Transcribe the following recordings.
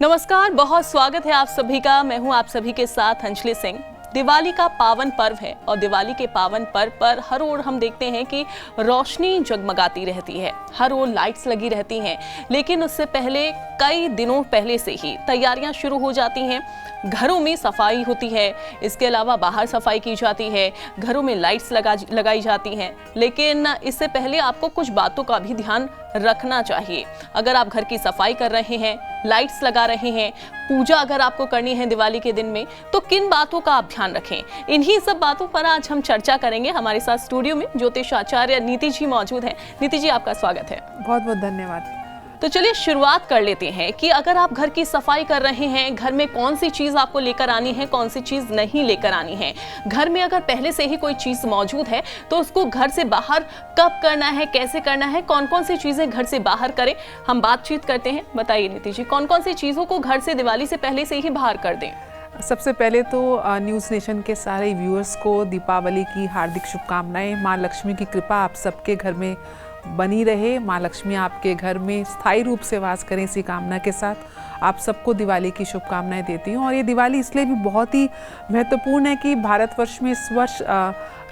नमस्कार, बहुत स्वागत है आप सभी का। मैं हूं आप सभी के साथ अंजलि सिंह। दिवाली का पावन पर्व है और दिवाली के पावन पर्व पर हर ओर हम देखते हैं कि रोशनी जगमगाती रहती है, हर ओर लाइट्स लगी रहती हैं। लेकिन उससे पहले कई दिनों पहले से ही तैयारियां शुरू हो जाती हैं। घरों में सफाई होती है, इसके अलावा बाहर सफाई की जाती है, घरों में लाइट्स लगाई जाती हैं। लेकिन इससे पहले आपको कुछ बातों का भी ध्यान रखना चाहिए। अगर आप घर की सफाई कर रहे हैं, लाइट्स लगा रहे हैं, पूजा अगर आपको करनी है दिवाली के दिन में, तो किन बातों का आप ध्यान रखें। इन्हीं सब बातों पर आज हम चर्चा करेंगे। हमारे साथ स्टूडियो में ज्योतिष आचार्य नीति जी मौजूद हैं। नीति जी, आपका स्वागत है। बहुत बहुत धन्यवाद। तो चलिए शुरुआत कर लेते हैं कि अगर आप घर की सफाई कर रहे हैं, घर में कौन सी चीज आपको लेकर आनी है, कौन सी चीज नहीं लेकर आनी है। घर में अगर पहले से ही कोई चीज मौजूद है तो उसको घर से बाहर कब करना है, कैसे करना है, कौन कौन सी चीजें घर से बाहर करें, हम बातचीत करते हैं। बताइए नीति जी, कौन कौन सी चीजों को घर से दिवाली से पहले से ही बाहर कर दें। सबसे पहले तो न्यूज़ नेशन के सारे व्यूअर्स को दीपावली की हार्दिक शुभकामनाएं। माँ लक्ष्मी की कृपा आप सबके घर में बनी रहे। माँ लक्ष्मी आपके घर में स्थायी रूप से वास करें, इसी कामना के साथ आप सबको दिवाली की शुभकामनाएं देती हूँ। और ये दिवाली इसलिए भी बहुत ही महत्वपूर्ण है कि भारतवर्ष में इस वर्ष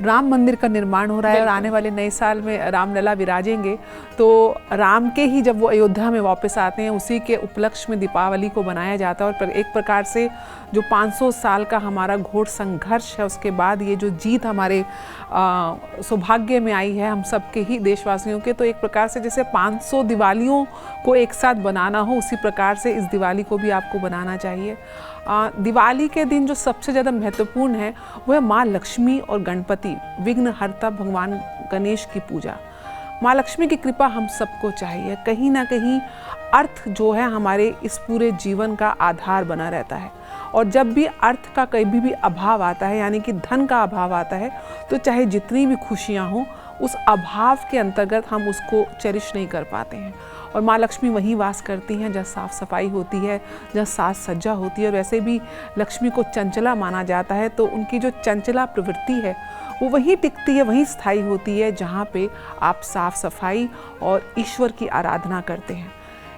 राम मंदिर का निर्माण हो रहा है और आने वाले नए साल में रामलला विराजेंगे। तो राम के ही जब वो अयोध्या में वापस आते हैं, उसी के उपलक्ष्य में दीपावली को बनाया जाता है। और एक प्रकार से जो 500 साल का हमारा घोर संघर्ष है, उसके बाद ये जो जीत हमारे सौभाग्य में आई है हम सबके ही देशवासियों के, तो एक प्रकार से जैसे 500 दिवालियों को एक साथ बनाना हो, उसी प्रकार से इस दिवाली को भी आपको बनाना चाहिए। दिवाली के दिन जो सबसे ज़्यादा महत्वपूर्ण है वो है माँ लक्ष्मी और गणपति विघ्नहर्ता भगवान गणेश की पूजा। माँ लक्ष्मी की कृपा हम सबको चाहिए। कहीं ना कहीं अर्थ जो है हमारे इस पूरे जीवन का आधार बना रहता है, और जब भी अर्थ का कभी भी अभाव आता है, यानी कि धन का अभाव आता है, तो चाहे जितनी भी खुशियाँ हों, उस अभाव के अंतर्गत हम उसको चेरिश नहीं कर पाते हैं। और माँ लक्ष्मी वहीं वास करती हैं जहाँ साफ़ सफाई होती है, जहाँ साज सज्जा होती है। और वैसे भी लक्ष्मी को चंचला माना जाता है, तो उनकी जो चंचला प्रवृत्ति है वो वहीं टिकती है, वहीं स्थायी होती है जहाँ पे आप साफ़ सफाई और ईश्वर की आराधना करते हैं।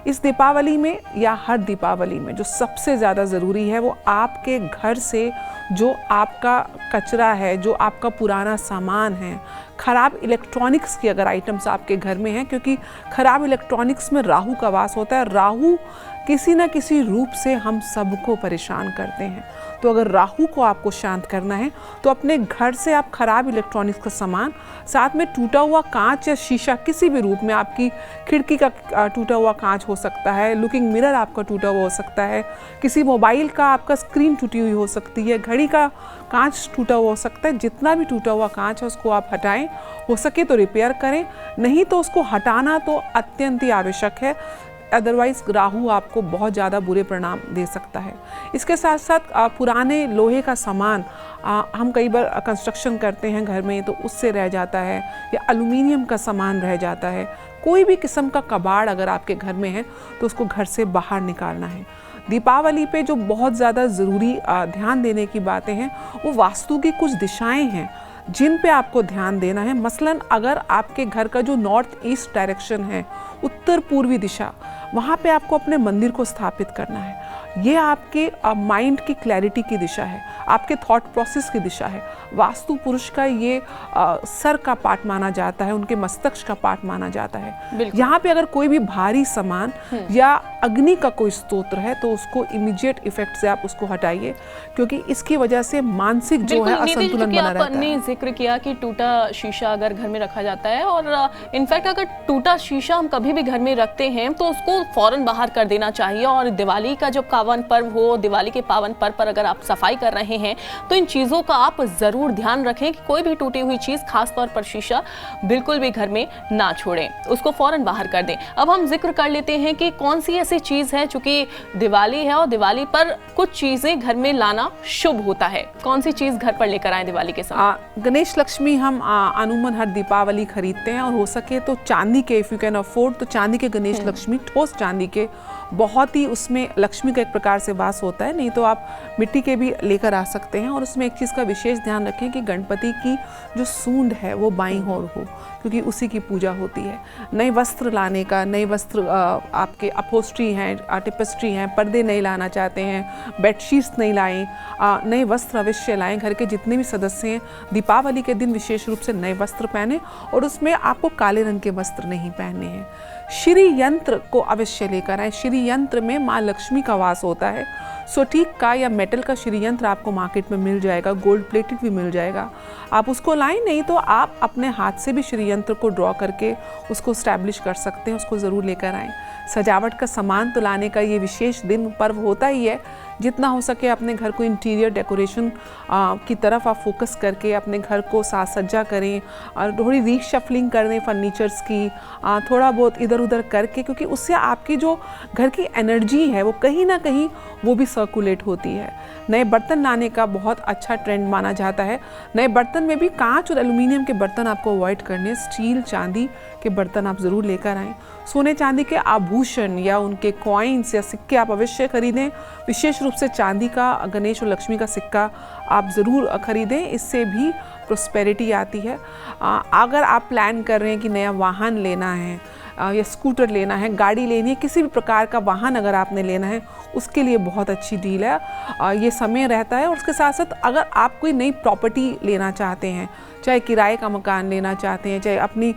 इस दीपावली में या हर दीपावली में जो सबसे ज़्यादा ज़रूरी है वो आपके घर से जो आपका कचरा है, जो आपका पुराना सामान है, ख़राब इलेक्ट्रॉनिक्स की अगर आइटम्स आपके घर में हैं, क्योंकि ख़राब इलेक्ट्रॉनिक्स में राहु का वास होता है। राहु किसी न किसी रूप से हम सबको परेशान करते हैं। तो अगर राहु को आपको शांत करना है तो अपने घर से आप खराब इलेक्ट्रॉनिक्स का सामान, साथ में टूटा हुआ कांच या शीशा किसी भी रूप में, आपकी खिड़की का टूटा हुआ कांच हो सकता है, लुकिंग मिरर आपका टूटा हुआ हो सकता है, किसी मोबाइल का आपका स्क्रीन टूटी हुई हो सकती है, घड़ी का कांच टूटा हुआ हो सकता है। जितना भी टूटा हुआ कांच है उसको आप हटाएं, हो सके तो रिपेयर करें, नहीं तो उसको हटाना तो अत्यंत ही आवश्यक है। अदरवाइज राहु आपको बहुत ज़्यादा बुरे परिणाम दे सकता है। इसके साथ साथ पुराने लोहे का सामान, हम कई बार कंस्ट्रक्शन करते हैं घर में, तो उससे रह जाता है, या एल्युमिनियम का सामान रह जाता है। कोई भी किस्म का कबाड़ अगर आपके घर में है तो उसको घर से बाहर निकालना है। दीपावली पे जो बहुत ज़्यादा ज़रूरी ध्यान देने की बातें हैं वो वास्तु की कुछ दिशाएँ हैं जिन पे आपको ध्यान देना है। मसलन अगर आपके घर का जो नॉर्थ ईस्ट डायरेक्शन है, उत्तर पूर्वी दिशा, वहाँ पे आपको अपने मंदिर को स्थापित करना है। ये आपके माइंड की क्लैरिटी की दिशा है, आपके थॉट प्रोसेस की दिशा है। वास्तु पुरुष का ये सर का पार्ट माना जाता है, उनके मस्तक का पार्ट माना जाता है। यहाँ पे अगर कोई भी भारी सामान या अग्नि का कोई स्तोत्र है तो उसको इमीडिएट इफेक्ट से आप उसको हटाइए, क्योंकि इसकी वजह से मानसिक जो है असंतुलन बना रहता है। आपने जिक्र किया कि टूटा शीशा अगर घर में रखा जाता है, और इनफैक्ट अगर टूटा शीशा हम कभी भी घर में रखते हैं तो उसको फौरन बाहर कर देना चाहिए। और दिवाली का जो पावन पर्व हो, दिवाली के पावन पर्व पर अगर आप सफाई कर रहे हैं तो इन चीजों का आप जरूर ध्यान रखें कि कोई भी टूटी हुई चीज, खास तौर पर शीशा, बिल्कुल भी घर में ना छोड़ें, उसको फौरन बाहर कर दें। अब हम जिक्र कर लेते हैं कि कौन सी ऐसी चीज है, चूंकि दिवाली है और दिवाली पर कुछ चीजें घर में लाना शुभ होता है। कौन सी चीज घर पर लेकर आए दिवाली के साथ? गणेश लक्ष्मी हम अमूमन हर दीपावली खरीदते हैं, और हो सके तो चांदी के, इफ यू कैन अफोर्ड, तो चांदी के गणेश लक्ष्मी, ठोस चांदी के, बहुत ही उसमें लक्ष्मी का एक प्रकार से वास होता है। नहीं तो आप मिट्टी के भी लेकर आ सकते हैं। और उसमें एक चीज़ का विशेष ध्यान रखें कि गणपति की जो सूंड है वो बाईं ओर हो, क्योंकि उसी की पूजा होती है। नए वस्त्र लाने का, नए वस्त्र आपके अपहोस्ट्री हैं, टेपेस्ट्री हैं, पर्दे नहीं लाना चाहते हैं, बेडशीट्स नहीं लाएं, नए वस्त्र अवश्य लाएं। घर के जितने भी सदस्य हैं दीपावली के दिन विशेष रूप से नए वस्त्र पहने, और उसमें आपको काले रंग के वस्त्र नहीं पहनने हैं। श्री यंत्र को अवश्य लेकर आए। श्री यंत्र में माँ लक्ष्मी का वास होता है। स्फटिक का या मेटल का श्री यंत्र आपको मार्केट में मिल जाएगा, गोल्ड प्लेटेड भी मिल जाएगा, आप उसको लाएं। नहीं तो आप अपने हाथ से भी श्री यंत्र को ड्रॉ करके उसको स्टैब्लिश कर सकते हैं, उसको ज़रूर लेकर आएँ। सजावट का सामान तो लाने का ये विशेष दिन पर्व होता ही है। जितना हो सके अपने घर को इंटीरियर डेकोरेशन की तरफ आप फोकस करके अपने घर को साज सज्जा करें, और थोड़ी रीशफलिंग कर दें फर्नीचर्स की, थोड़ा बहुत इधर उधर करके, क्योंकि उससे आपकी जो घर की एनर्जी है वो कहीं ना कहीं वो भी सर्कुलेट होती है। नए बर्तन लाने का बहुत अच्छा ट्रेंड माना जाता है। नए बर्तन में भी कांच और एल्युमिनियम के बर्तन आपको अवॉइड करने, स्टील चांदी के बर्तन आप ज़रूर लेकर आएँ। सोने चांदी के आभूषण या उनके कॉइन्स या सिक्के आप अवश्य खरीदें। विशेष रूप से चांदी का गणेश और लक्ष्मी का सिक्का आप ज़रूर खरीदें, इससे भी प्रोस्पेरिटी आती है। अगर आप प्लान कर रहे हैं कि नया वाहन लेना है या स्कूटर लेना है, गाड़ी लेनी है, किसी भी प्रकार का वाहन अगर आपने लेना है, उसके लिए बहुत अच्छी डील है। ये समय रहता है। और उसके साथ साथ अगर आप कोई नई प्रॉपर्टी लेना चाहते हैं, चाहे किराए का मकान लेना चाहते हैं, चाहे अपनी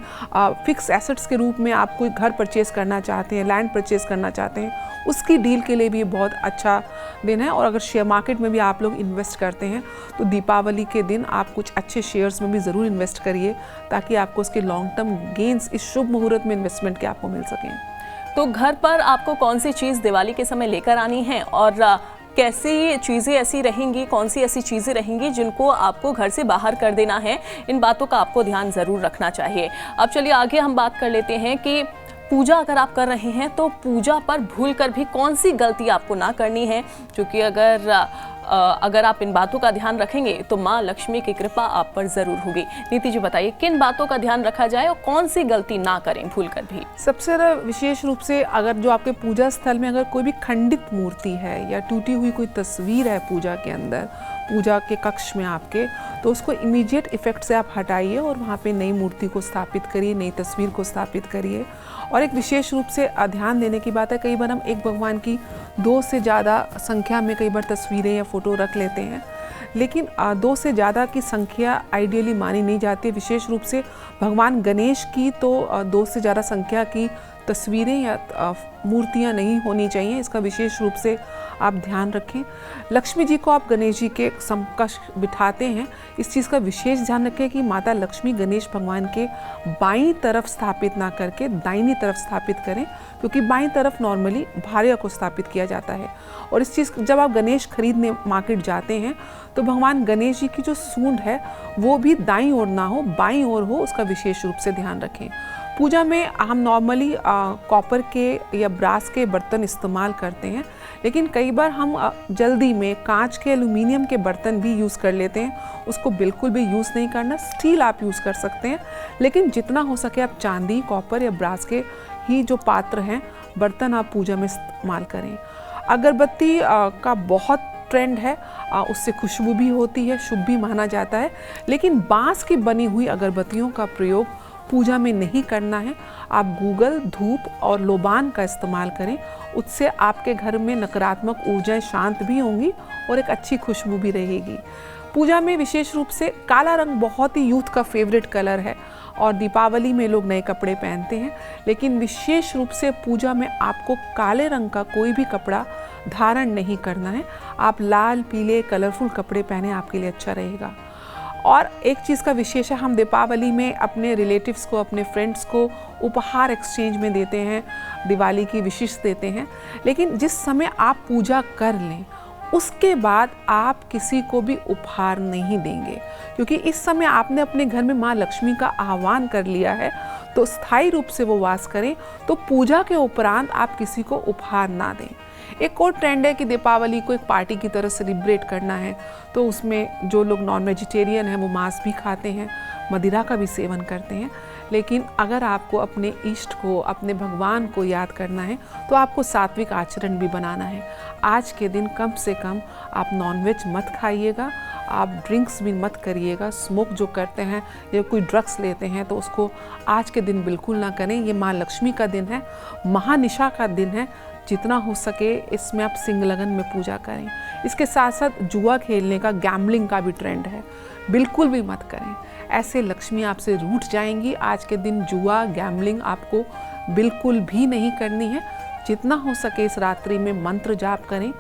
फिक्स एसेट्स के रूप में आप कोई घर परचेज़ करना चाहते हैं, लैंड परचेज़ करना चाहते हैं, उसकी डील के लिए भी बहुत अच्छा दिन है। और अगर शेयर मार्केट में भी आप लोग इन्वेस्ट करते हैं तो दीपावली के दिन आप कुछ अच्छे शेयर्स में भी ज़रूर इन्वेस्ट करिए, ताकि आपको उसके लॉन्ग टर्म गेंस इस शुभ मुहूर्त में इन्वेस्टमेंट के आपको मिल सकें। तो घर पर आपको कौन सी चीज़ दिवाली के समय लेकर आनी है, और कैसी चीज़ें ऐसी रहेंगी, कौन सी ऐसी चीज़ें रहेंगी जिनको आपको घर से बाहर कर देना है, इन बातों का आपको ध्यान ज़रूर रखना चाहिए। अब चलिए आगे हम बात कर लेते हैं कि पूजा अगर आप कर रहे हैं तो पूजा पर भूलकर भी कौन सी गलती आपको ना करनी है, क्योंकि अगर आप इन बातों का ध्यान रखेंगे तो माँ लक्ष्मी की कृपा आप पर जरूर होगी। नीति जी बताइए, किन बातों का ध्यान रखा जाए और कौन सी गलती ना करें भूलकर भी? सबसे ज़्यादा विशेष रूप से अगर जो आपके पूजा स्थल में अगर कोई भी खंडित मूर्ति है या टूटी हुई कोई तस्वीर है पूजा के अंदर, पूजा के कक्ष में आपके, तो उसको इमीडिएट इफेक्ट से आप हटाइए और वहाँ पे नई मूर्ति को स्थापित करिए, नई तस्वीर को स्थापित करिए। और एक विशेष रूप से ध्यान देने की बात है, कई बार हम एक भगवान की 2 से ज़्यादा संख्या में कई बार तस्वीरें या फ़ोटो रख लेते हैं, लेकिन 2 से ज़्यादा की संख्या आइडियली मानी नहीं जाती है। विशेष रूप से भगवान गणेश की तो 2 से ज़्यादा संख्या की तस्वीरें या मूर्तियां नहीं होनी चाहिए, इसका विशेष रूप से आप ध्यान रखें। लक्ष्मी जी को आप गणेश जी के समकक्ष बिठाते हैं, इस चीज़ का विशेष ध्यान रखें कि माता लक्ष्मी गणेश भगवान के बाईं तरफ स्थापित ना करके दाहिनी तरफ स्थापित करें, क्योंकि बाईं तरफ नॉर्मली भार्या को स्थापित किया जाता है। और इस चीज़ जब आप गणेश खरीदने मार्केट जाते हैं तो भगवान गणेश जी की जो सूंड है वो भी दाईं ओर ना हो, बाईं ओर हो, उसका विशेष रूप से ध्यान रखें। पूजा में हम नॉर्मली कॉपर के या ब्रास के बर्तन इस्तेमाल करते हैं, लेकिन कई बार हम जल्दी में कांच के, एल्युमिनियम के बर्तन भी यूज़ कर लेते हैं, उसको बिल्कुल भी यूज़ नहीं करना। स्टील आप यूज़ कर सकते हैं, लेकिन जितना हो सके आप चांदी, कॉपर या ब्रास के ही जो पात्र हैं, बर्तन आप पूजा में इस्तेमाल करें। अगरबत्ती का बहुत ट्रेंड है, उससे खुशबू भी होती है, शुभ भी माना जाता है, लेकिन बांस की बनी हुई अगरबत्तियों का प्रयोग पूजा में नहीं करना है। आप गूगल, धूप और लोबान का इस्तेमाल करें, उससे आपके घर में नकारात्मक ऊर्जाएं शांत भी होंगी और एक अच्छी खुशबू भी रहेगी। पूजा में विशेष रूप से काला रंग बहुत ही यूथ का फेवरेट कलर है और दीपावली में लोग नए कपड़े पहनते हैं, लेकिन विशेष रूप से पूजा में आपको काले रंग का कोई भी कपड़ा धारण नहीं करना है। आप लाल, पीले, कलरफुल कपड़े पहने, आपके लिए अच्छा रहेगा। और एक चीज़ का विशेष है, हम दीपावली में अपने रिलेटिव्स को, अपने फ्रेंड्स को उपहार एक्सचेंज में देते हैं, दिवाली की विशेष देते हैं, लेकिन जिस समय आप पूजा कर लें उसके बाद आप किसी को भी उपहार नहीं देंगे, क्योंकि इस समय आपने अपने घर में माँ लक्ष्मी का आह्वान कर लिया है, तो स्थायी रूप से वो वास करें। तो पूजा के उपरांत आप किसी को उपहार ना दें। एक और ट्रेंड है कि दीपावली को एक पार्टी की तरह सेलिब्रेट करना है, तो उसमें जो लोग नॉन वेजिटेरियन हैं वो मांस भी खाते हैं, मदिरा का भी सेवन करते हैं। लेकिन अगर आपको अपने इष्ट को, अपने भगवान को याद करना है तो आपको सात्विक आचरण भी बनाना है। आज के दिन कम से कम आप नॉनवेज मत खाइएगा, आप ड्रिंक्स भी मत करिएगा, स्मोक जो करते हैं या कोई ड्रग्स लेते हैं तो उसको आज के दिन बिल्कुल ना करें। ये माँ लक्ष्मी का दिन है, महानिशा का दिन है, जितना हो सके इसमें आप सिंह लगन में पूजा करें। इसके साथ साथ जुआ खेलने का, गैम्बलिंग का भी ट्रेंड है, बिल्कुल भी मत करें, ऐसे लक्ष्मी आपसे रूठ जाएंगी। आज के दिन जुआ, गैम्बलिंग आपको बिल्कुल भी नहीं करनी है। जितना हो सके इस रात्रि में मंत्र जाप करें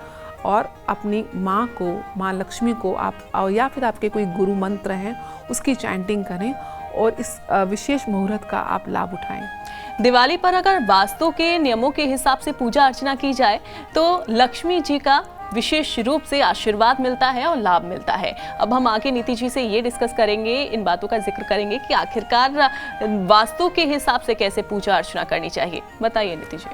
और अपनी माँ को, माँ लक्ष्मी को आप या फिर आपके कोई गुरु मंत्र हैं उसकी चैंटिंग करें और इस विशेष मुहूर्त का आप लाभ उठाएं। दिवाली पर अगर वास्तु के नियमों के हिसाब से पूजा अर्चना की जाए तो लक्ष्मी जी का विशेष रूप से आशीर्वाद मिलता है और लाभ मिलता है। अब हम आगे नीति जी से ये डिस्कस करेंगे, इन बातों का जिक्र करेंगे कि आखिरकार वास्तु के हिसाब से कैसे पूजा अर्चना करनी चाहिए। बताइए नीति जी।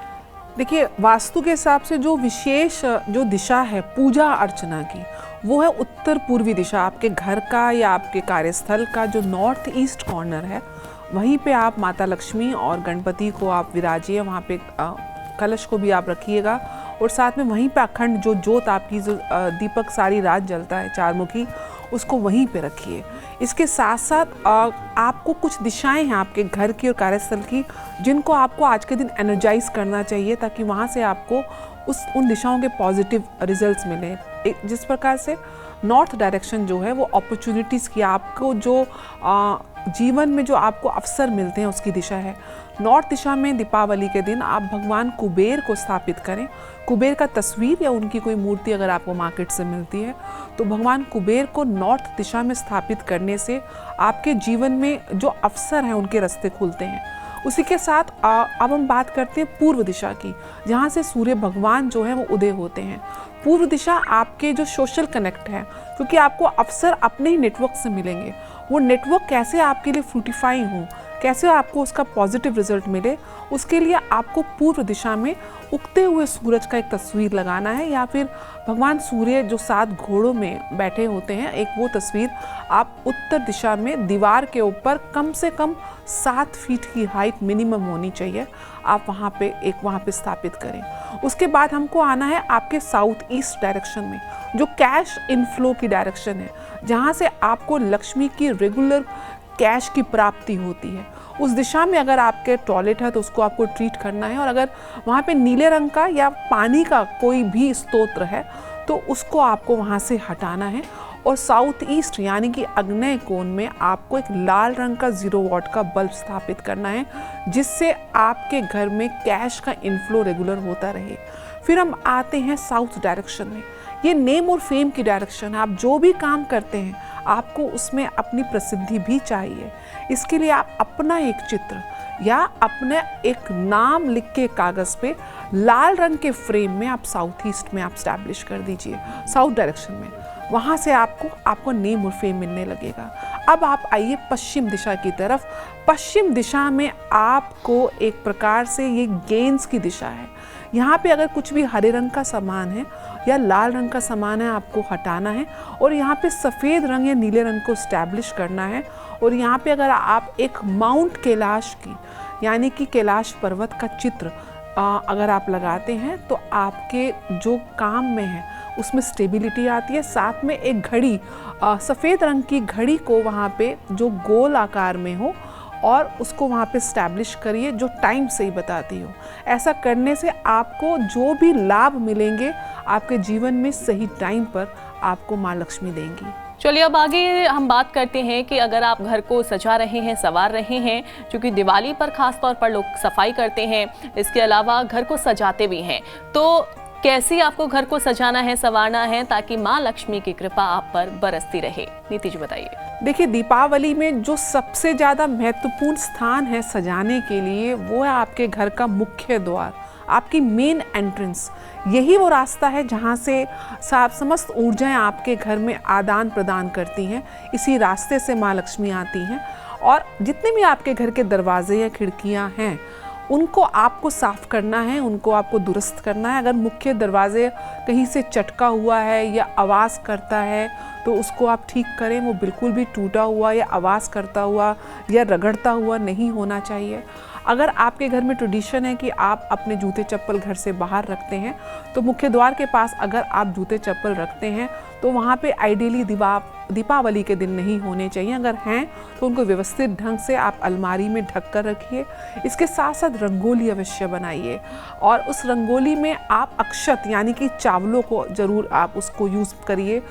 देखिए, वास्तु के हिसाब से जो विशेष जो दिशा है पूजा अर्चना की, वो है उत्तर पूर्वी दिशा। आपके घर का या आपके कार्यस्थल का जो नॉर्थ ईस्ट कॉर्नर है, वहीं पे आप माता लक्ष्मी और गणपति को आप विराजिए, वहाँ पे कलश को भी आप रखिएगा और साथ में वहीं पे अखंड जो जोत आपकी जो दीपक सारी रात जलता है चारमुखी, उसको वहीं पे रखिए। इसके साथ साथ आपको कुछ दिशाएं हैं आपके घर की और कार्यस्थल की जिनको आपको आज के दिन एनर्जाइज करना चाहिए, ताकि वहाँ से आपको उन दिशाओं के पॉजिटिव रिजल्ट्स मिलें। जिस प्रकार से नॉर्थ डायरेक्शन जो है वो अपॉर्चुनिटीज़ की, आपको जो जीवन में जो आपको अवसर मिलते हैं उसकी दिशा है। नॉर्थ दिशा में दीपावली के दिन आप भगवान कुबेर को स्थापित करें। कुबेर का तस्वीर या उनकी कोई मूर्ति अगर आपको मार्केट से मिलती है तो भगवान कुबेर को नॉर्थ दिशा में स्थापित करने से आपके जीवन में जो अवसर हैं उनके रास्ते खुलते हैं। उसी के साथ अब हम बात करते हैं पूर्व दिशा की, जहाँ से सूर्य भगवान जो है वो उदय होते हैं। पूर्व दिशा आपके जो सोशल कनेक्ट है, क्योंकि आपको अवसर अपने ही नेटवर्क से मिलेंगे। वो नेटवर्क कैसे आपके लिए फ्रूटिफाई हो, कैसे आपको उसका पॉजिटिव रिजल्ट मिले, उसके लिए आपको पूर्व दिशा में उगते हुए सूरज का एक तस्वीर लगाना है, या फिर भगवान सूर्य जो 7 घोड़ों में बैठे होते हैं, एक वो तस्वीर आप उत्तर दिशा में दीवार के ऊपर कम से कम 7 फीट की हाइट मिनिमम होनी चाहिए, आप वहाँ पे स्थापित करें। उसके बाद हमको आना है आपके साउथ ईस्ट डायरेक्शन में, जो कैश इनफ्लो की डायरेक्शन है, जहाँ से आपको लक्ष्मी की रेगुलर कैश की प्राप्ति होती है। उस दिशा में अगर आपके टॉयलेट है तो उसको आपको ट्रीट करना है, और अगर वहाँ पे नीले रंग का या पानी का कोई भी स्तोत्र है तो उसको आपको वहाँ से हटाना है। और साउथ ईस्ट यानी कि आग्नेय कोण में आपको एक लाल रंग का 0 वॉट का बल्ब स्थापित करना है, जिससे आपके घर में कैश का इनफ्लो रेगुलर होता रहे। फिर हम आते हैं साउथ डायरेक्शन में, ये नेम और फेम की डायरेक्शन है। आप जो भी काम करते हैं आपको उसमें अपनी प्रसिद्धि भी चाहिए। इसके लिए आप अपना एक चित्र या अपना एक नाम लिख के कागज़ पे लाल रंग के फ्रेम में आप साउथ ईस्ट में आप स्टैब्लिश कर दीजिए, साउथ डायरेक्शन में। वहाँ से आपको नेम और फेम मिलने लगेगा। अब आप आइए पश्चिम दिशा की तरफ। पश्चिम दिशा में आपको एक प्रकार से ये गेंस की दिशा है। यहाँ पे अगर कुछ भी हरे रंग का सामान है या लाल रंग का सामान है आपको हटाना है, और यहाँ पे सफ़ेद रंग या नीले रंग को स्टैब्लिश करना है। और यहाँ पे अगर आप एक माउंट कैलाश की यानी कि कैलाश पर्वत का चित्र अगर आप लगाते हैं तो आपके जो काम में है उसमें स्टेबिलिटी आती है। साथ में एक घड़ी, सफ़ेद रंग की घड़ी को वहाँ पे जो गोल आकार में हो और उसको वहाँ पे स्टैब्लिश करिए, जो टाइम सही बताती हो। ऐसा करने से आपको जो भी लाभ मिलेंगे आपके जीवन में सही टाइम पर आपको माँ लक्ष्मी देंगी। चलिए अब आगे हम बात करते हैं कि अगर आप घर को सजा रहे हैं, संवार रहे हैं, क्योंकि दिवाली पर खास तौर पर लोग सफाई करते हैं, इसके अलावा घर को सजाते भी हैं, तो कैसे आपको घर को सजाना है, संवारना है ताकि माँ लक्ष्मी की कृपा आप पर बरसती रहे। नीति जी बताइए। देखिए, दीपावली में जो सबसे ज़्यादा महत्वपूर्ण स्थान है सजाने के लिए वो है आपके घर का मुख्य द्वार, आपकी मेन एंट्रेंस। यही वो रास्ता है जहाँ से समस्त ऊर्जाएं आपके घर में आदान प्रदान करती हैं। इसी रास्ते से माँ लक्ष्मी आती हैं, और जितने भी आपके घर के दरवाजे या खिड़कियाँ हैं उनको आपको साफ़ करना है, उनको आपको दुरुस्त करना है। अगर मुख्य दरवाजे कहीं से चटका हुआ है या आवाज़ करता है तो उसको आप ठीक करें। वो बिल्कुल भी टूटा हुआ या आवाज़ करता हुआ या रगड़ता हुआ नहीं होना चाहिए। अगर आपके घर में ट्रेडिशन है कि आप अपने जूते चप्पल घर से बाहर रखते हैं, तो मुख्य द्वार के पास अगर आप जूते चप्पल रखते हैं तो वहाँ पे आइडियली दीपावली के दिन नहीं होने चाहिए। अगर हैं तो उनको व्यवस्थित ढंग से आप अलमारी में ढक कर रखिए। इसके साथ साथ रंगोली अवश्य बनाइए और उस रंगोली में आप अक्षत यानी कि चावलों को ज़रूर आप उसको यूज़ करिए।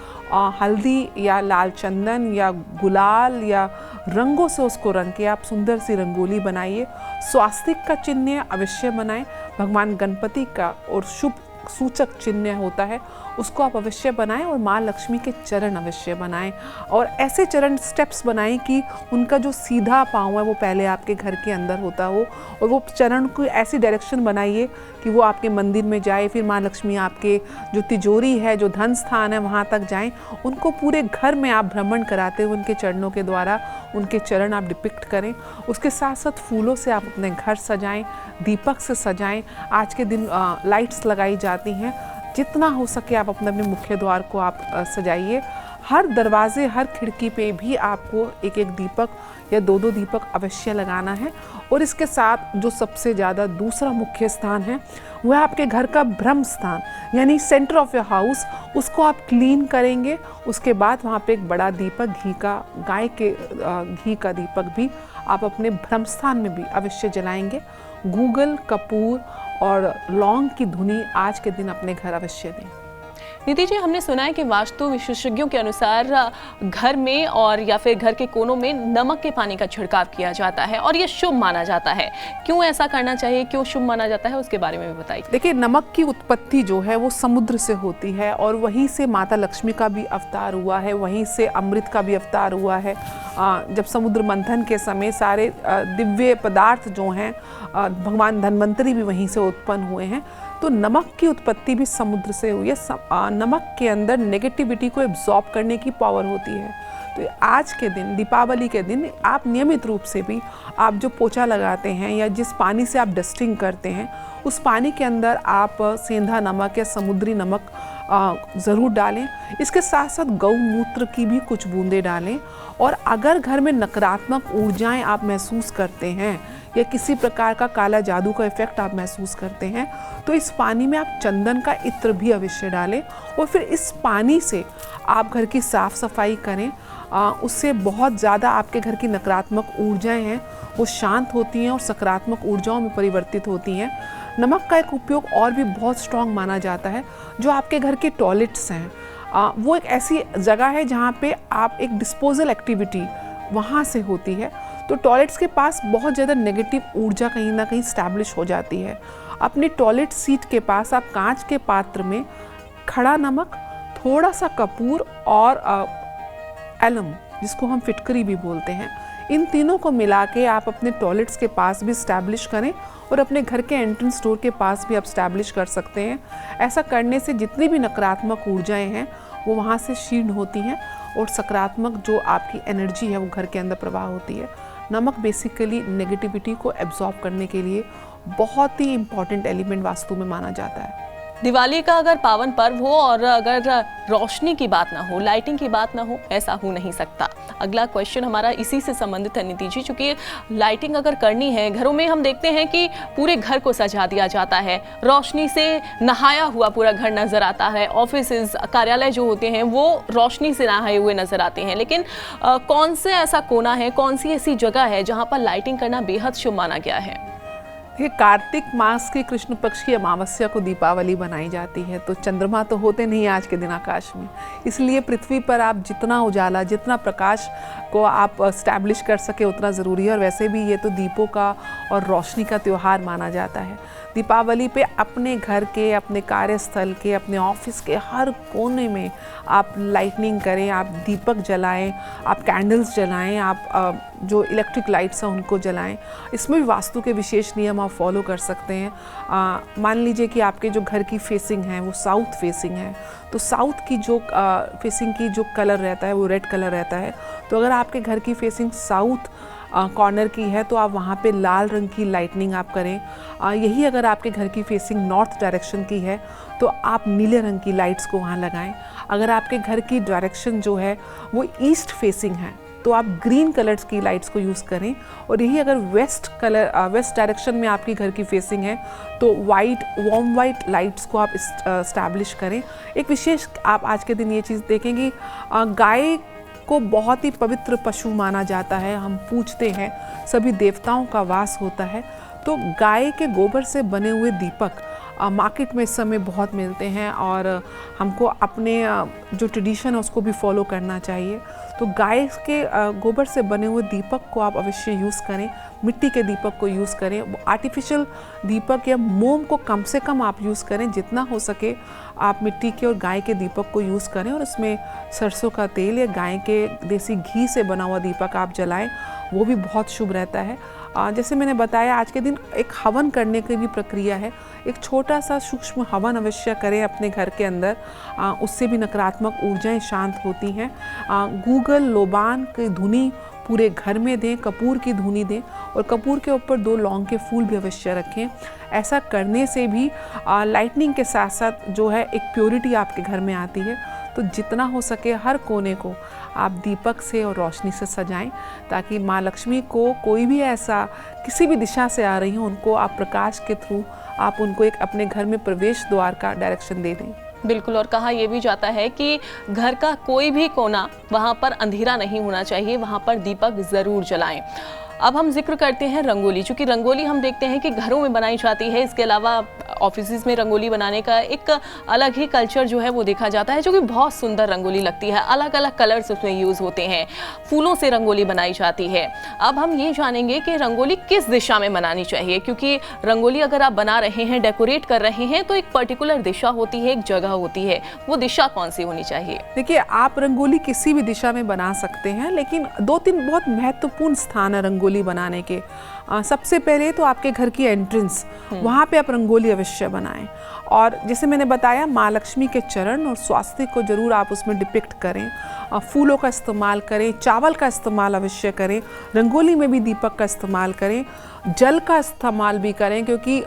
हल्दी या लाल चंदन या गुलाल या रंगों से उसको रंग के आप सुंदर सी रंगोली बनाइए। स्वास्तिक का चिन्ह अवश्य बनाएं। भगवान गणपति का और शुभ सूचक चिन्ह होता है उसको आप अवश्य बनाएं और माँ लक्ष्मी के चरण अवश्य बनाएं और ऐसे चरण स्टेप्स बनाएं कि उनका जो सीधा पाँव है वो पहले आपके घर के अंदर होता हो और वो चरण को ऐसी डायरेक्शन बनाइए कि वो आपके मंदिर में जाए। फिर माँ लक्ष्मी आपके जो तिजोरी है, जो धन स्थान है, वहाँ तक जाएं। उनको पूरे घर में आप भ्रमण कराते हुए उनके चरणों के द्वारा उनके चरण आप डिपिक्ट करें। उसके साथ साथ फूलों से आप अपने घर सजाएं, दीपक से सजाएं। आज के दिन लाइट्स लगाई जाती हैं, जितना हो सके आप अपने मुख्य द्वार को आप सजाइए। हर दरवाजे, हर खिड़की पे भी आपको एक एक दीपक या दो दो दीपक अवश्य लगाना है। और इसके साथ जो सबसे ज़्यादा दूसरा मुख्य स्थान है वह आपके घर का ब्रह्म स्थान यानी सेंटर ऑफ योर हाउस, उसको आप क्लीन करेंगे। उसके बाद वहाँ पे एक बड़ा दीपक घी का, गाय के घी का दीपक भी आप अपने ब्रह्म स्थान में भी अवश्य जलाएंगे। गूगल, कपूर और लौंग की धुनी आज के दिन अपने घर अवश्य दें। नीति जी, हमने सुना है कि वास्तु विशेषज्ञों के अनुसार घर में और या फिर घर के कोनों में नमक के पानी का छिड़काव किया जाता है और ये शुभ माना जाता है। क्यों ऐसा करना चाहिए, क्यों शुभ माना जाता है, उसके बारे में भी बताइए। देखिए, नमक की उत्पत्ति जो है वो समुद्र से होती है और वहीं से माता लक्ष्मी का भी अवतार हुआ है, वहीं से अमृत का भी अवतार हुआ है। जब समुद्र मंथन के समय सारे दिव्य पदार्थ जो हैं, भगवान धन्वंतरी भी वहीं से उत्पन्न हुए हैं। तो नमक की उत्पत्ति भी समुद्र से हुई है। नमक के अंदर नेगेटिविटी को एब्जॉर्ब करने की पावर होती है। तो आज के दिन, दीपावली के दिन, आप नियमित रूप से भी आप जो पोछा लगाते हैं या जिस पानी से आप डस्टिंग करते हैं उस पानी के अंदर आप सेंधा नमक या समुद्री नमक ज़रूर डालें। इसके साथ साथ गौमूत्र की भी कुछ बूंदें डालें। और अगर घर में नकारात्मक ऊर्जाएं आप महसूस करते हैं या किसी प्रकार का काला जादू का इफेक्ट आप महसूस करते हैं तो इस पानी में आप चंदन का इत्र भी अवश्य डालें और फिर इस पानी से आप घर की साफ़ सफाई करें। उससे बहुत ज़्यादा आपके घर की नकारात्मक ऊर्जाएं हैं वो शांत होती हैं और सकारात्मक ऊर्जाओं में परिवर्तित होती हैं। नमक का एक उपयोग और भी बहुत स्ट्रॉन्ग माना जाता है। जो आपके घर के टॉयलेट्स हैं वो एक ऐसी जगह है जहाँ पे आप एक डिस्पोजल एक्टिविटी वहाँ से होती है। तो टॉयलेट्स के पास बहुत ज़्यादा नेगेटिव ऊर्जा कहीं ना कहीं स्टैब्लिश हो जाती है। अपनी टॉयलेट सीट के पास आप कांच के पात्र में खड़ा नमक, थोड़ा सा कपूर और एलम, जिसको हम फिटकरी भी बोलते हैं, इन तीनों को मिला के आप अपने टॉयलेट्स के पास भी स्टैब्लिश करें और अपने घर के एंट्रेंस डोर के पास भी आप स्टैब्लिश कर सकते हैं। ऐसा करने से जितनी भी नकारात्मक ऊर्जाएं हैं वो वहाँ से क्षीण होती हैं और सकारात्मक जो आपकी एनर्जी है वो घर के अंदर प्रवाह होती है। नमक बेसिकली नेगेटिविटी को एब्जॉर्ब करने के लिए बहुत ही इम्पॉर्टेंट एलिमेंट वास्तु में माना जाता है। दिवाली का अगर पावन पर्व हो और अगर रोशनी की बात ना हो, लाइटिंग की बात ना हो, ऐसा हो नहीं सकता। अगला क्वेश्चन हमारा इसी से संबंधित है नीति जी, चूंकि लाइटिंग अगर करनी है, घरों में हम देखते हैं कि पूरे घर को सजा दिया जाता है, रोशनी से नहाया हुआ पूरा घर नजर आता है। ऑफिसेज, कार्यालय जो होते हैं वो रोशनी से नहाए हुए नजर आते हैं। लेकिन कौन से ऐसा कोना है, कौन सी ऐसी जगह है जहाँ पर लाइटिंग करना बेहद शुभ माना गया है? ये कार्तिक मास के कृष्ण पक्ष की अमावस्या को दीपावली बनाई जाती है। तो चंद्रमा तो होते नहीं आज के दिन आकाश में, इसलिए पृथ्वी पर आप जितना उजाला, जितना प्रकाश को आप स्टैब्लिश कर सके उतना ज़रूरी है। और वैसे भी ये तो दीपों का और रोशनी का त्यौहार माना जाता है। दीपावली पे अपने घर के, अपने कार्यस्थल के, अपने ऑफिस के हर कोने में आप लाइटनिंग करें, आप दीपक जलाएं, आप कैंडल्स जलाएं, आप जो इलेक्ट्रिक लाइट्स हैं उनको जलाएं। इसमें भी वास्तु के विशेष नियम आप फॉलो कर सकते हैं। मान लीजिए कि आपके जो घर की फेसिंग है वो साउथ फेसिंग है, तो साउथ की जो फेसिंग की जो कलर रहता है वो रेड कलर रहता है। तो अगर आपके घर की फेसिंग साउथ कॉर्नर की है तो आप वहाँ पे लाल रंग की लाइटनिंग आप करें। यही अगर आपके घर की फेसिंग नॉर्थ डायरेक्शन की है तो आप नीले रंग की लाइट्स को वहाँ लगाएं। अगर आपके घर की डायरेक्शन जो है वो ईस्ट फेसिंग है तो आप ग्रीन कलर्स की लाइट्स को यूज़ करें। और यही अगर वेस्ट डायरेक्शन में आपकी घर की फेसिंग है तो वार्म वाइट लाइट्स को आप इस्टेब्लिश करें। एक विशेष आप आज के दिन ये चीज़ देखेंगे, गाय को बहुत ही पवित्र पशु माना जाता है, हम पूजते हैं, सभी देवताओं का वास होता है। तो गाय के गोबर से बने हुए दीपक मार्केट में इस समय बहुत मिलते हैं और हमको अपने जो ट्रेडिशन है उसको भी फॉलो करना चाहिए। तो गाय के गोबर से बने हुए दीपक को आप अवश्य यूज़ करें, मिट्टी के दीपक को यूज़ करें। आर्टिफिशियल दीपक या मोम को कम से कम आप यूज़ करें, जितना हो सके आप मिट्टी के और गाय के दीपक को यूज़ करें और उसमें सरसों का तेल या गाय के देसी घी से बना हुआ दीपक आप जलाएं, वो भी बहुत शुभ रहता है। जैसे मैंने बताया आज के दिन एक हवन करने की भी प्रक्रिया है, एक छोटा सा सूक्ष्म हवन अवश्य करें अपने घर के अंदर, उससे भी नकारात्मक ऊर्जाएं शांत होती हैं। गूगल लोबान की धुनी पूरे घर में दें, कपूर की धुनी दें और कपूर के ऊपर 2 लौंग के फूल भी अवश्य रखें। ऐसा करने से भी लाइटनिंग के साथ साथ जो है एक प्योरिटी आपके घर में आती है। तो जितना हो सके हर कोने को आप दीपक से और रोशनी से सजाएं ताकि माँ लक्ष्मी को कोई भी ऐसा किसी भी दिशा से आ रही हो उनको आप प्रकाश के थ्रू आप उनको एक अपने घर में प्रवेश द्वार का डायरेक्शन दे दें। बिल्कुल, और कहा यह भी जाता है कि घर का कोई भी कोना वहाँ पर अंधेरा नहीं होना चाहिए, वहाँ पर दीपक ज़रूर जलाएं। अब हम जिक्र करते हैं रंगोली। चूँकि रंगोली हम देखते हैं कि घरों में बनाई जाती है, इसके अलावा ऑफिसेज में रंगोली बनाने का एक अलग ही कल्चर जो है वो देखा जाता है, जो कि बहुत सुंदर रंगोली लगती है। अलग अलग कलर्स उसमें यूज़ होते हैं, फूलों से रंगोली बनाई जाती है। अब हम ये जानेंगे कि रंगोली किस दिशा में बनानी चाहिए, क्योंकि रंगोली अगर आप बना रहे हैं, डेकोरेट कर रहे हैं, तो एक पर्टिकुलर दिशा होती है, एक जगह होती है, वो दिशा कौन सी होनी चाहिए? देखिए, आप रंगोली किसी भी दिशा में बना सकते हैं, लेकिन 2-3 बहुत महत्वपूर्ण स्थान है रंगोली बनाने के। सबसे पहले तो आपके घर की एंट्रेंस, वहाँ पे आप रंगोली अवश्य बनाएं। और जैसे मैंने बताया, माँ लक्ष्मी के चरण और स्वास्तिक को जरूर आप उसमें डिपिक्ट करें। फूलों का इस्तेमाल करें, चावल का इस्तेमाल अवश्य करें, रंगोली में भी दीपक का इस्तेमाल करें, जल का इस्तेमाल भी करें, क्योंकि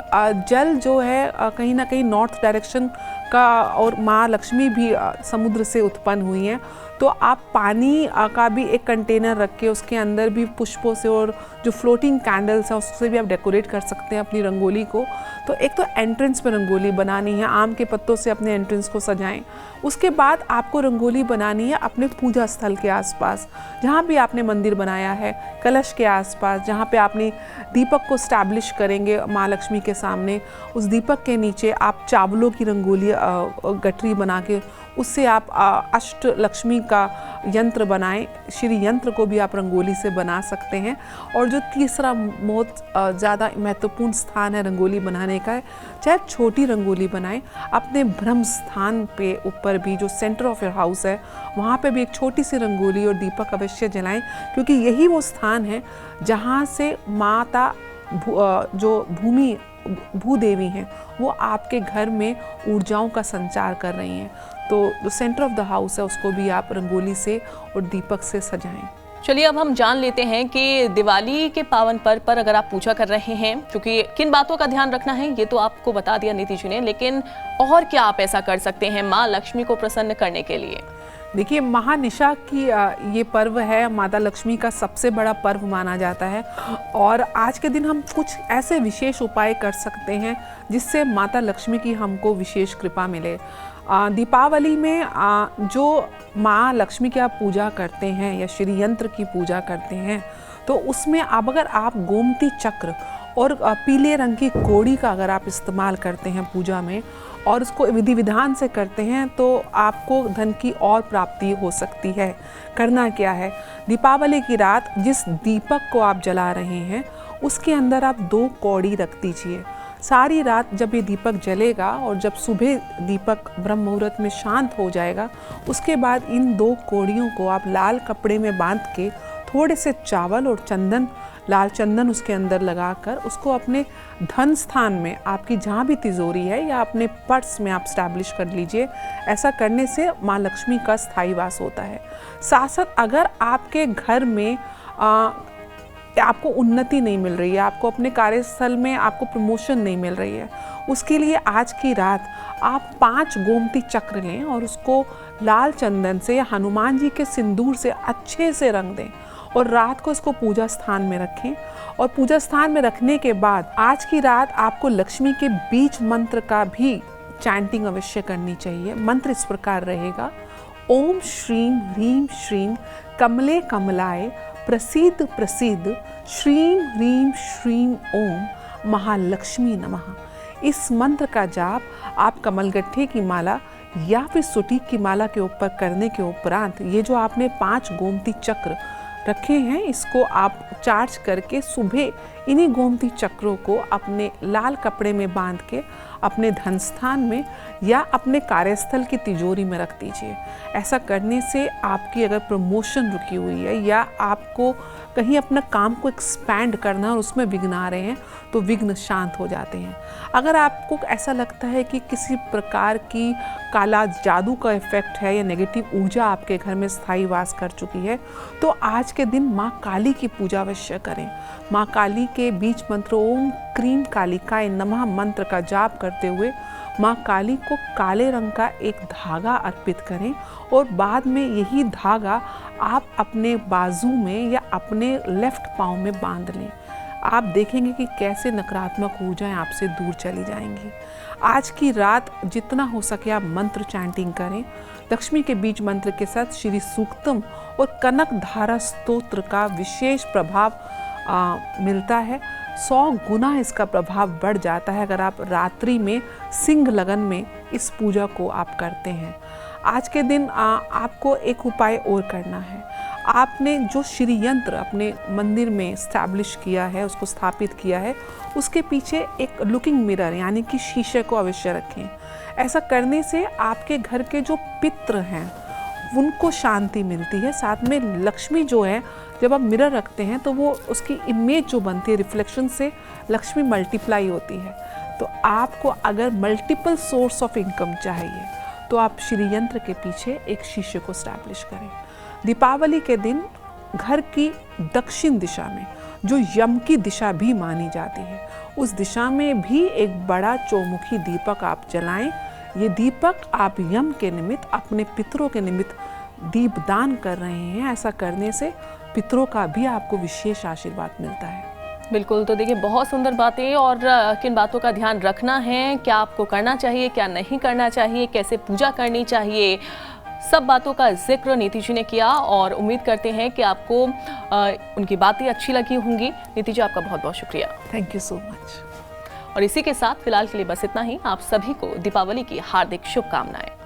जल जो है कहीं ना कहीं नॉर्थ डायरेक्शन का, और माँ लक्ष्मी भी समुद्र से उत्पन्न हुई हैं। तो आप पानी का भी एक कंटेनर रख के उसके अंदर भी पुष्पों से और जो फ्लोटिंग कैंडल्स हैं उससे भी आप डेकोरेट कर सकते हैं अपनी रंगोली को। तो एक तो एंट्रेंस पे रंगोली बनानी है, आम के पत्तों से अपने एंट्रेंस को सजाएं। उसके बाद आपको रंगोली बनानी है अपने पूजा स्थल के आसपास, जहाँ भी आपने मंदिर बनाया है, कलश के आसपास, जहाँ पे आपने दीपक को स्टैब्लिश करेंगे माँ लक्ष्मी के सामने, उस दीपक के नीचे आप चावलों की रंगोली गठरी बना के उससे आप अष्ट लक्ष्मी का यंत्र बनाएं। श्री यंत्र को भी आप रंगोली से बना सकते हैं। और जो तीसरा बहुत ज़्यादा महत्वपूर्ण स्थान है रंगोली बनाने का, चाहे छोटी रंगोली बनाएं, अपने ब्रह्म स्थान पे ऊपर भी जो सेंटर ऑफ योर हाउस है वहाँ पे भी एक छोटी सी रंगोली और दीपक अवश्य जलाएं, क्योंकि यही वो स्थान है जहाँ से माता जो भूदेवी हैं वो आपके घर में ऊर्जाओं का संचार कर रही हैं। तो जो सेंटर ऑफ द हाउस है उसको भी आप रंगोली से और दीपक से सजाएं। चलिए, अब हम जान लेते हैं कि दिवाली के पावन पर्व पर अगर आप पूजा कर रहे हैं, क्योंकि किन बातों का ध्यान रखना है ये तो आपको बता दिया नीति जी ने, लेकिन और क्या आप ऐसा कर सकते हैं माँ लक्ष्मी को प्रसन्न करने के लिए? देखिए, महानिशा की ये पर्व है, माता लक्ष्मी का सबसे बड़ा पर्व माना जाता है। और आज के दिन हम कुछ ऐसे विशेष उपाय कर सकते हैं जिससे माता लक्ष्मी की हमको विशेष कृपा मिले। दीपावली में जो माँ लक्ष्मी की आप पूजा करते हैं या श्री यंत्र की पूजा करते हैं, तो उसमें अब अगर आप गोमती चक्र और पीले रंग की कोड़ी का अगर आप इस्तेमाल करते हैं पूजा में और उसको विधि विधान से करते हैं, तो आपको धन की और प्राप्ति हो सकती है। करना क्या है, दीपावली की रात जिस दीपक को आप जला रहे हैं उसके अंदर आप 2 कौड़ी रख दीजिए। सारी रात जब ये दीपक जलेगा और जब सुबह दीपक ब्रह्म मुहूर्त में शांत हो जाएगा, उसके बाद इन 2 कौड़ियों को आप लाल कपड़े में बांध के थोड़े से चावल और चंदन, लाल चंदन उसके अंदर लगाकर उसको अपने धन स्थान में, आपकी जहाँ भी तिजोरी है या अपने पर्स में आप स्टैब्लिश कर लीजिए। ऐसा करने से माँ लक्ष्मी का स्थायी वास होता है। साथ साथ अगर आपके घर में आपको उन्नति नहीं मिल रही है, आपको अपने कार्यस्थल में आपको प्रमोशन नहीं मिल रही है, उसके लिए आज की रात आप 5 गोमती चक्र लें और उसको लाल चंदन से या हनुमान जी के सिंदूर से अच्छे से रंग दें और रात को इसको पूजा स्थान में रखें। और पूजा स्थान में रखने के बाद आज की रात आपको लक्ष्मी के बीज मंत्र का भी चैंटिंग अवश्य करनी चाहिए। मंत्र इस प्रकार रहेगा, ओम श्रीम ह्रीम श्रीम कमले कमलाय प्रसीद प्रसीद श्रीम ह्रीम श्रीम ओम महालक्ष्मी नमः। इस मंत्र का जाप आप कमलगट्टे की माला या फिर सुटीक की माला के ऊपर करने के उपरांत ये जो आपने 5 गोमती चक्र रखे हैं इसको आप चार्ज करके सुबह इन्हीं गोमती चक्रों को अपने लाल कपड़े में बांध के अपने धन स्थान में या अपने कार्यस्थल की तिजोरी में रख दीजिए। ऐसा करने से आपकी अगर प्रमोशन रुकी हुई है या आपको कहीं अपना काम को एक्सपैंड करना और उसमें विघ्न आ रहे हैं तो विघ्न शांत हो जाते हैं। अगर आपको ऐसा लगता है कि किसी प्रकार की काला जादू का इफेक्ट है या नेगेटिव ऊर्जा आपके घर में स्थायी वास कर चुकी है तो आज के दिन माँ काली की पूजा अवश्य करें। माँ काली के बीज मंत्र ओम क्रीम कालिकाय नमः मंत्र का जाप करते हुए माँ काली को काले रंग का एक धागा अर्पित करें और बाद में यही धागा आप अपने बाजू में या अपने लेफ्ट पाँव में बांध लें। आप देखेंगे कि कैसे नकारात्मक ऊर्जाएं आपसे दूर चली जाएंगी। आज की रात जितना हो सके आप मंत्र चैंटिंग करें। लक्ष्मी के बीज मंत्र के साथ श्री सूक्तम और कनक धारा स्तोत्र का विशेष प्रभाव मिलता है। 100 गुना इसका प्रभाव बढ़ जाता है अगर आप रात्रि में सिंह लगन में इस पूजा को आप करते हैं। आज के दिन आपको एक उपाय और करना है। आपने जो श्री यंत्र अपने मंदिर में स्टैब्लिश किया है, उसको स्थापित किया है, उसके पीछे एक लुकिंग मिरर यानी कि शीशे को अवश्य रखें। ऐसा करने से आपके घर के जो पितृ हैं उनको शांति मिलती है। साथ में लक्ष्मी जो है जब आप मिरर रखते हैं तो वो उसकी इमेज जो बनती है रिफ्लेक्शन से लक्ष्मी मल्टीप्लाई होती है। तो आपको अगर मल्टीपल सोर्स ऑफ इनकम चाहिए तो आप श्री यंत्र के पीछे एक शीशे को स्टैब्लिश करें। दीपावली के दिन घर की दक्षिण दिशा में जो यम की दिशा भी मानी जाती है उस दिशा में भी एक बड़ा चौमुखी दीपक आप जलाएं। ये दीपक आप यम के निमित्त अपने पितरों के निमित्त दीपदान कर रहे हैं। ऐसा करने से पितरों का भी आपको विशेष आशीर्वाद मिलता है। बिल्कुल, तो देखिए बहुत सुंदर बातें और किन बातों का ध्यान रखना है, क्या आपको करना चाहिए, क्या नहीं करना चाहिए, कैसे पूजा करनी चाहिए, सब बातों का जिक्र नीति जी ने किया और उम्मीद करते हैं कि आपको उनकी बातें अच्छी लगी होंगी। नीति जी आपका बहुत बहुत शुक्रिया। Thank you so much. और इसी के साथ फिलहाल के लिए बस इतना ही। आप सभी को दीपावली की हार्दिक शुभकामनाएं।